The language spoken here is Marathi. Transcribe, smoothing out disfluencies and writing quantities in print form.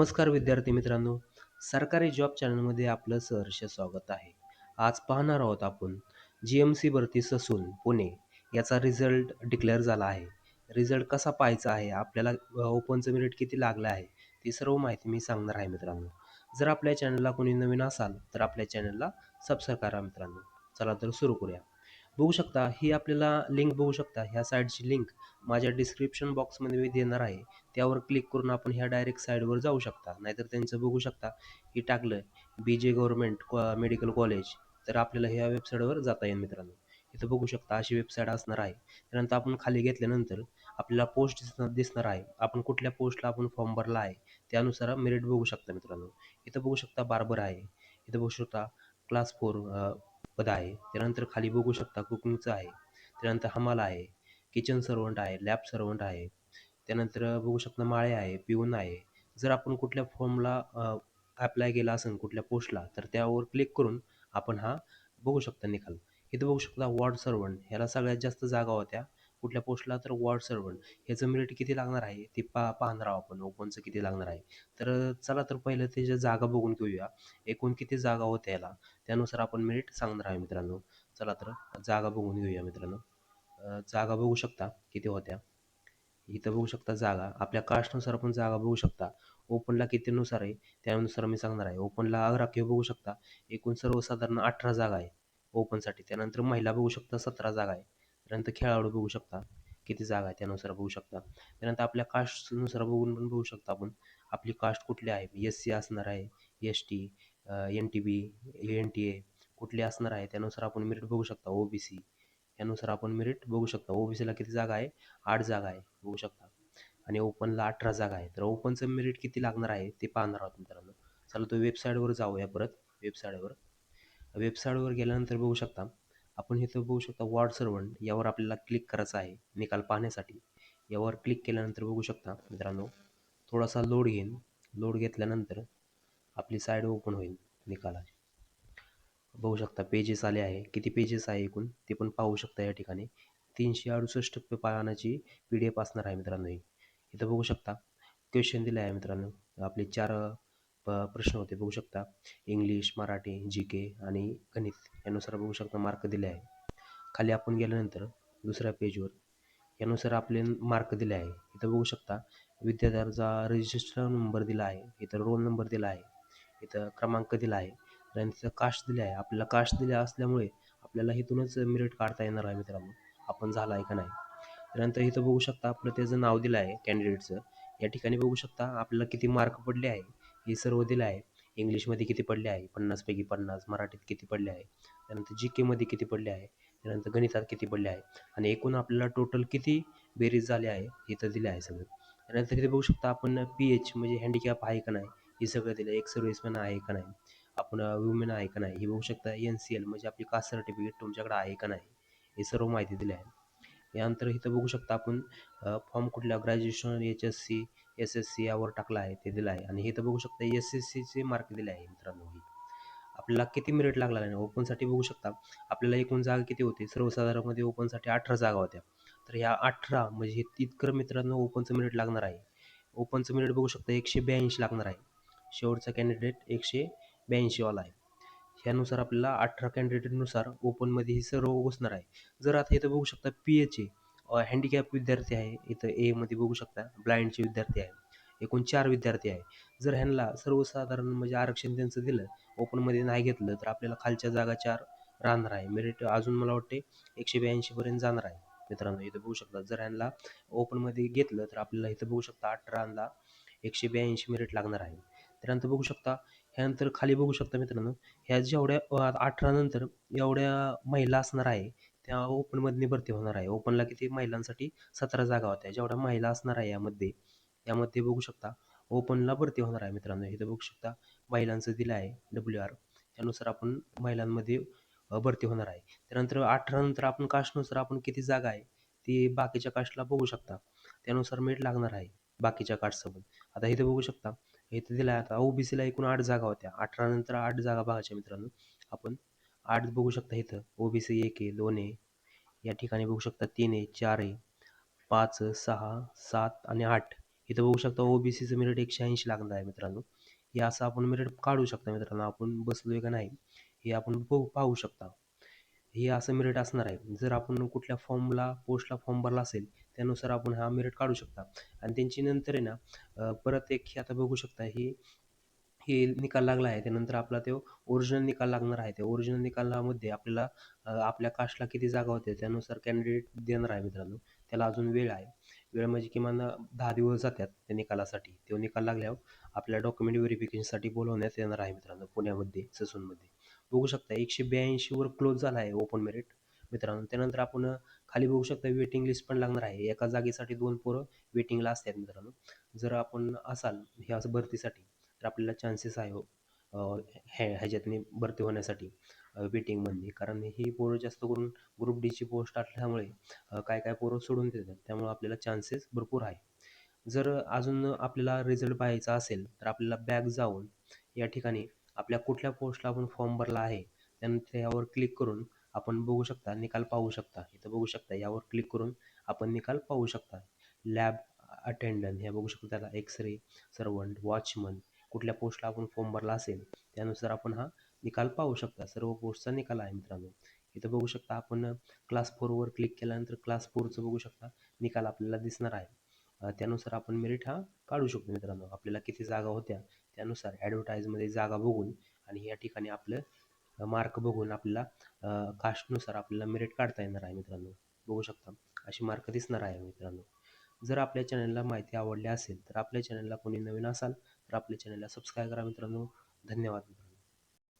नमस्कार विद्यार्थी मित्रांनो, सरकारी जॉब चॅनलमध्ये आपलं सहर्ष स्वागत आहे. आज पाहणार आहोत आपण जी-एम-सी भरती ससून पुणे याचा रिझल्ट डिक्लेअर झाला आहे. रिझल्ट कसा पाहायचा आहे, आपल्याला ओपनचं मेरिट किती लागलं आहे, ती सर्व माहिती मी सांगणार आहे मित्रांनो. जर आपल्या चॅनलला कोणी नवीन असाल, तर आपल्या चॅनलला सबस्क्राईब करा मित्रांनो. चला तर सुरू करूया. बघू शकता ही आपल्याला लिंक बघू शकता. ह्या साईटची लिंक माझ्या डिस्क्रिप्शन बॉक्समध्ये मी देणार आहे. त्यावर क्लिक करून आपण ह्या डायरेक्ट साईटवर जाऊ शकता. नाहीतर त्यांचं बघू शकता हे टाकलं बी-जे गव्हर्नमेंट मेडिकल कॉलेज, तर आपल्याला ह्या वेबसाईटवर जाता येईल मित्रांनो. इथं बघू शकता अशी वेबसाईट असणार आहे. त्यानंतर आपण खाली घेतल्यानंतर आपल्याला पोस्ट दिसणार आहे. आपण कुठल्या पोस्टला आपण फॉर्म भरला आहे त्यानुसार मेरिट बघू शकता मित्रांनो. इथं बघू शकता बार्बर आहे. इथं बघू शकता क्लास 4 पद आहे. त्यानंतर खाली बघू शकता कुकिंगचं आहे. त्यानंतर हमाल आहे, किचन सर्व्हंट आहे, लॅब सर्व्हंट आहे. त्यानंतर बघू शकता माळे आहे, पिऊन आहे. जर आपण कुठल्या फॉर्मला ॲप्लाय केला असेल कुठल्या पोस्टला, तर त्यावर क्लिक करून आपण हा बघू शकता निकाल. इथं बघू शकता वॉर्ड सर्व्हंट ह्याला सगळ्यात जास्त जागा होत्या. कुठल्या पोस्टला तर वॉर्ड सर्व्हंट ह्याचं मेरिट किती लागणार आहे ते पाहणार आहोत आपण ओपनचं किती लागणार आहे. तर चला तर पहिलं त्याच्या जागा बघून घेऊया. एकूण किती जागा होत्या याला त्यानुसार आपण मेरिट सांगणार आहे मित्रांनो. चला तर जागा बघून घेऊया मित्रांनो. जागा बघू शकता किती होत्या. इथं बघू शकता जागा आपल्या कास्टनुसार आपण जागा बघू शकता. ओपनला कितीनुसार आहे त्यानुसार मी सांगणार आहे. ओपनला राखीव बघू शकता. एकूण सर्वसाधारण 18 जागा आहे ओपनसाठी. त्यानंतर महिला बघू शकता 17 जागा आहे. त्यानंतर खेळाडू बघू शकता किती जागा आहे त्यानुसार बघू शकता. त्यानंतर आपल्या कास्टनुसार बघून पण बघू शकता आपण आपली कास्ट कुठली आहे. एस-सी असणार आहे, एस-टी, एन-टी-बी, एन-टी-ए कुठली असणार आहे त्यानुसार आपण मेरिट बघू शकता. ओ-बी-सी यानुसार आपण मेरिट बघू शकता. ओ-बी-सीला किती जागा आहे? 8 जागा आहे बघू शकता. आणि ओपनला 18 जागा आहे. तर ओपनचं मेरिट किती लागणार आहे ते पाहणार आहोत मित्रांनो. चला तो वेबसाईटवर जाऊया परत. वेबसाईटवर वेबसाईटवर गेल्यानंतर बघू शकता आपण इथं बघू शकता वॉर्ड सर्व्हंट यावर आपल्याला क्लिक करायचं आहे निकाल पाहण्यासाठी. यावर क्लिक केल्यानंतर बघू शकता मित्रांनो थोडासा लोड घेईन. लोड घेतल्यानंतर आपली साईट ओपन होईल निकालाची. बघू शकता पेजेस आले आहे. किती पेजेस आहे एकूण ते पण पाहू शकता या ठिकाणी. 368 पानाची PDF असणार आहे मित्रांनो ही. इथं बघू शकता क्वेश्चन दिले आहे मित्रांनो. आपले 4 प्रश्न होते बघू शकता. इंग्लिश, मराठी, जी-के आणि गणित यानुसार बघू शकता मार्क दिले आहे. खाली आपण गेल्यानंतर दुसऱ्या पेजवर यानुसार आपले मार्क दिले आहे. इथं बघू शकता विद्यार्थ्याचा रजिस्टर नंबर दिला आहे. इथं रोल नंबर दिला आहे. इथं क्रमांक दिला आहे आणि तिथं कास्ट दिले आहे. आपल्याला कास्ट दिल्या असल्यामुळे आपल्याला इथूनच मेरिट काढता येणार आहे मित्रांनो. आपण झाला आहे का नाही. त्यानंतर इथं बघू शकता आपलं त्याचं नाव दिलं आहे कॅन्डिडेटचं. या ठिकाणी बघू शकता आपल्याला किती मार्क पडले आहे हे सर्व दिलं आहे. इंग्लिशमध्ये किती पडले आहे 50 पैकी 50, मराठीत किती पडले आहे, त्यानंतर जी-केमध्ये किती पडले आहे, त्यानंतर गणितात किती पडले आहे आणि एकूण आपल्याला टोटल किती बेरीज झाली आहे इथं दिलं आहे सगळं. त्यानंतर इथे बघू शकता आपण PH म्हणजे हँडिकॅप आहे का नाही हे सगळं दिलं. एक सर्व्हिसमॅन आहे का नाही, आपण वुमेन आहे का नाही हे बघू शकता. NCL म्हणजे आपली कास्ट सर्टिफिकेट तुमच्याकडे आहे का नाही हे सर्व माहिती दिली आहे. यानंतर इथं बघू शकता आपण फॉर्म कुठल्या ग्रॅज्युएशन HSC SSC यावर टाकला आहे ते दिलं आहे आणि इथं बघू शकता SSCचे मार्क दिले आहे मित्रांनो. आपल्याला किती मेरिट लागला आहे ओपनसाठी बघू शकता. आपल्याला एकूण जागा किती होती सर्वसाधारणमध्ये ओपनसाठी 18 जागा होत्या. तर ह्या 18 म्हणजे हे इतकं मित्रांनो ओपनचं मेरिट लागणार आहे. ओपनचं मेरिट बघू शकता 182 लागणार आहे. शेवटचा कॅन्डिडेट 182 वाला आहे. ह्यानुसार आपल्याला 18 कॅन्डिडेटनुसार ओपनमध्ये ही सर्व बसणार आहे. जर आता इथं बघू शकता PH हँडिकॅप विद्यार्थी आहे. इथं Aमध्ये बघू शकता ब्लाइंडचे विद्यार्थी आहे. एकूण 4 विद्यार्थी आहे. जर ह्यांना सर्वसाधारण म्हणजे आरक्षण त्यांचं दिलं, ओपनमध्ये नाही घेतलं, तर आपल्याला खालच्या जागा 4 राहणार आहे. मेरिट अजून मला वाटते 182 पर्यंत जाणार आहे. मित्रांनो इथं बघू शकता जर ह्यांना ओपनमध्ये घेतलं तर आपल्याला इथं बघू शकता 18ला 182 मेरिट लागणार आहे. त्यानंतर बघू शकता ह्यानंतर खाली बघू शकता मित्रांनो ह्या जेवढ्या 18 नंतर एवढ्या महिला असणार आहे त्या ओपनमधली भरती होणार आहे. ओपनला किती महिलांसाठी 17 जागा होत्या. जेवढ्या महिला असणार आहे यामध्ये बघू शकता ओपनला भरती होणार आहे मित्रांनो. इथं बघू शकता महिलांचं दिलं आहे WR त्यानुसार आपण महिलांमध्ये भरती होणार आहे. त्यानंतर 18 नंतर आपण कास्टनुसार आपण किती जागा आहे ती बाकीच्या कास्टला बघू शकता. त्यानुसार मेरिट लागणार आहे बाकीच्या कास्टसोबत. आता इथे बघू शकता इथे दिलं आहे आता OBCला एकूण 8 जागा होत्या. 18 नंतर 8 जागा बघायच्या मित्रांनो. आपण 8 बघू शकता इथं OBC 1 आहे, 2 आहे. या ठिकाणी बघू शकता 3 आहे, 4 आहे, 5, 6, 7 आणि 8 इथं बघू शकता OBCचं मेरिट 180 लागणार आहे मित्रांनो. हे असं आपण मेरिट काढू शकता मित्रांनो. आपण बसलोय का नाही हे आपण पाहू शकता. हे असं मेरिट असणार आहे. जर आपण कुठल्या पोस्टला फॉर्म भरला असेल, त्यानुसार आपण हा मेरिट काढू शकता. आणि त्यांची नंतर आहे ना परत एक हे आता बघू शकता हे निकाल लागला आहे. त्यानंतर आपला तो ओरिजिनल निकाल लागणार आहे. त्या ओरिजिनल निकालामध्ये आपल्याला आपल्या कास्टला किती जागा होत्या त्यानुसार कॅन्डिडेट देणार आहे मित्रांनो. त्याला अजून वेळ आहे. वेळ म्हणजे किमान 10 दिवस जातात त्या निकालासाठी. तो निकाल लागल्यावर आपल्या डॉक्युमेंट व्हेरिफिकेशनसाठी बोलवण्यात येणार आहे मित्रांनो पुण्यामध्ये, ससूनमध्ये. बघू शकता 182 वर क्लोज झाला आहे ओपन मेरिट मित्रांनो. त्यानंतर आपण खाली बघू शकता वेटिंग लिस्ट पण लागणार आहे. एका जागेसाठी 2 पोरं वेटिंगला असतात मित्रांनो. जर आपण असाल ह्या भरतीसाठी तर आपल्याला चान्सेस आहे ह्याच्यातनी भरती होण्यासाठी वेटिंगमध्ये. कारण ही पोरं जास्त करून ग्रुप डीची पोस्ट असल्यामुळे काय काय पोरं सोडून देतात. त्यामुळे आपल्याला चान्सेस भरपूर आहे. जर अजून आपल्याला रिझल्ट पाहायचा असेल तर आपल्याला बॅक जाऊन या ठिकाणी आपल्या कुठल्या पोस्टला आपण फॉर्म भरला आहे त्यानंतर यावर क्लिक करून आपण बघू शकता निकाल पाहू शकता. इथं बघू शकता यावर क्लिक करून आपण निकाल पाहू शकता. लॅब अटेंडंट हे बघू शकता, त्याला एक्स-रे सर्वंट, वॉचमन कुठल्या पोस्टला आपण फॉर्म भरला असेल त्यानुसार आपण हा निकाल पाहू शकता. सर्व पोस्टचा निकाल आहे मित्रांनो. इथं बघू शकता आपण क्लास 4 वर क्लिक केल्यानंतर क्लास 4चं बघू शकता निकाल आपल्याला दिसणार आहे. त्यानुसार आपण मेरिट हा काढू शकतो मित्रांनो. आपल्याला किती जागा होत्या त्यानुसार ॲडव्हर्टाइजमध्ये जागा बघून आणि या ठिकाणी आपलं मार्क बघून आपल्याला कास्टनुसार आपल्याला मेरिट काढता येणार आहे मित्रांनो. बघू शकता अशी मार्क दिसणार आहे मित्रांनो. जर आपल्या चॅनलला माहिती आवडली असेल तर आपल्या चॅनलला कोणी नवीन असाल तर आपल्या चॅनलला सबस्क्राईब करा मित्रांनो. धन्यवाद मित्रांनो.